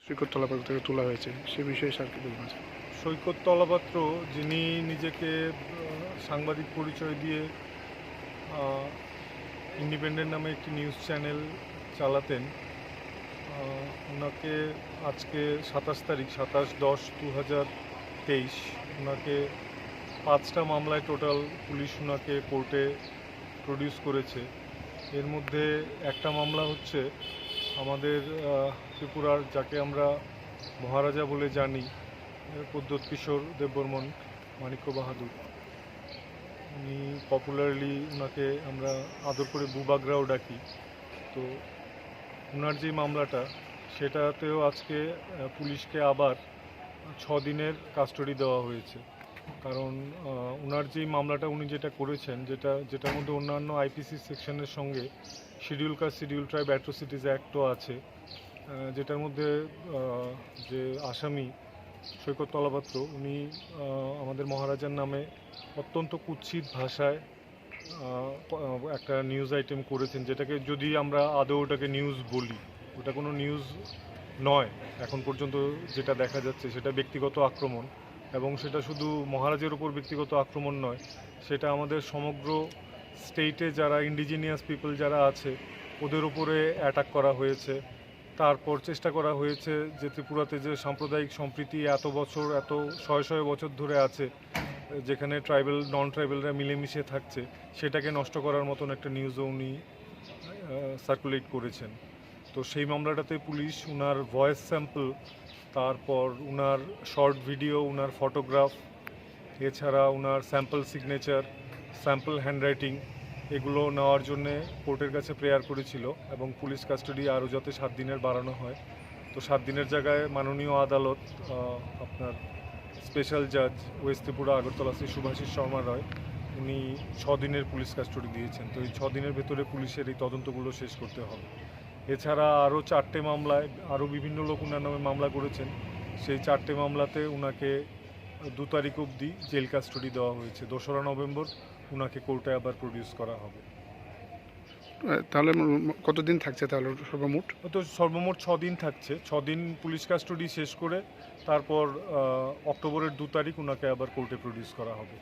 সৈকত তলাপাত্র থেকে তোলা হয়েছে সে বিষয়ে স্যার কি বলবেন? সৈকত তলাপাত্র যিনি নিজেকে সাংবাদিক পরিচয় দিয়ে ইন্ডিপেন্ডেন্ট নামে একটি নিউজ চ্যানেল চালাতেন, ওনাকে আজকে 27/10/2023 ওনাকে 5টা মামলায় টোটাল পুলিশ ওনাকে কোর্টে প্রডিউস করেছে। এর মধ্যে একটা মামলা হচ্ছে আমাদের ত্রিপুরার, যাকে আমরা মহারাজা বলে জানি, প্রদ্যোৎ কিশোর দেববর্মন মাণিক্য বাহাদুর। উনি পপুলারলি ওনাকে আমরা আদর করে বুবাগরাও ডাকি। তো ওনার যে মামলাটা, সেটাতেও আজকে পুলিশকে আবার 6 দিনের কাস্টডি দেওয়া হয়েছে। কারণ ওনার যেই মামলাটা উনি যেটা করেছেন, যেটার মধ্যে অন্যান্য আইপিসি সেকশনের সঙ্গে schedule caste schedule tribe atrocities অ্যাক্টও আছে, যেটার মধ্যে যে আসামি সৈকত তলাপাত্র, উনি আমাদের মহারাজার নামে অত্যন্ত কুৎসিত ভাষায় একটা নিউজ আইটেম করেছেন, যেটাকে যদি আমরা আদৌ ওটাকে নিউজ বলি, ওটা কোনো নিউজ নয়। এখন পর্যন্ত যেটা দেখা যাচ্ছে সেটা ব্যক্তিগত আক্রমণ, এবং সেটা শুধু মহারাজের উপর ব্যক্তিগত আক্রমণ নয়, সেটা আমাদের সমগ্র স্টেটে যারা ইন্ডিজিনিয়াস পিপল যারা আছে ওদের উপরে অ্যাটাক করা হয়েছে। তারপর চেষ্টা করা হয়েছে যে ত্রিপুরাতে যে সাম্প্রদায়িক সম্প্রীতি এত বছর, এত শয়ে বছর ধরে আছে, যেখানে ট্রাইবেল নন ট্রাইবেলরা মিলেমিশে থাকছে, সেটাকে নষ্ট করার মতন একটা নিউজও উনি সার্কুলেট করেছেন। তো সেই মামলাটাতে পুলিশ উনার ভয়েস স্যাম্পল, তারপর উনার শর্ট ভিডিও, উনার ফটোগ্রাফ, এছাড়া উনার স্যাম্পল সিগনেচার, স্যাম্পল হ্যান্ডরাইটিং, এগুলো নেওয়ার জন্যে কোর্টের কাছে প্রেয়ার করেছিল, এবং পুলিশ কাস্টাডি আরও যাতে 7 দিনের বাড়ানো হয়। তো 7 দিনের জায়গায় মাননীয় আদালত, আপনার স্পেশাল জাজ ওয়েস্ট ত্রিপুরা আগরতলা শ্রী শুভাশিস শর্মা রায়, উনি 6 দিনের পুলিশ কাস্টডি দিয়েছেন। তো এই 6 দিনের ভেতরে পুলিশের এই তদন্তগুলো শেষ করতে হবে। এছাড়া আরও 4টে মামলায় আরও বিভিন্ন লোক উনার নামে মামলা করেছেন। সেই 4টে মামলাতে উনাকে 2 তারিখ অবধি জেল কাস্টডি দেওয়া হয়েছে। 2রা নভেম্বর উনাকে কোর্টে আবার প্রডিউস করা হবে। তাহলে কতদিন থাকছে তাহলে সর্বমোট? তো সর্বমোট 6 দিন থাকছে। 6 দিন পুলিশ কাস্টডি শেষ করে তারপর অক্টোবরের 2 তারিখ উনাকে আবার কোর্টে প্রডিউস করা হবে।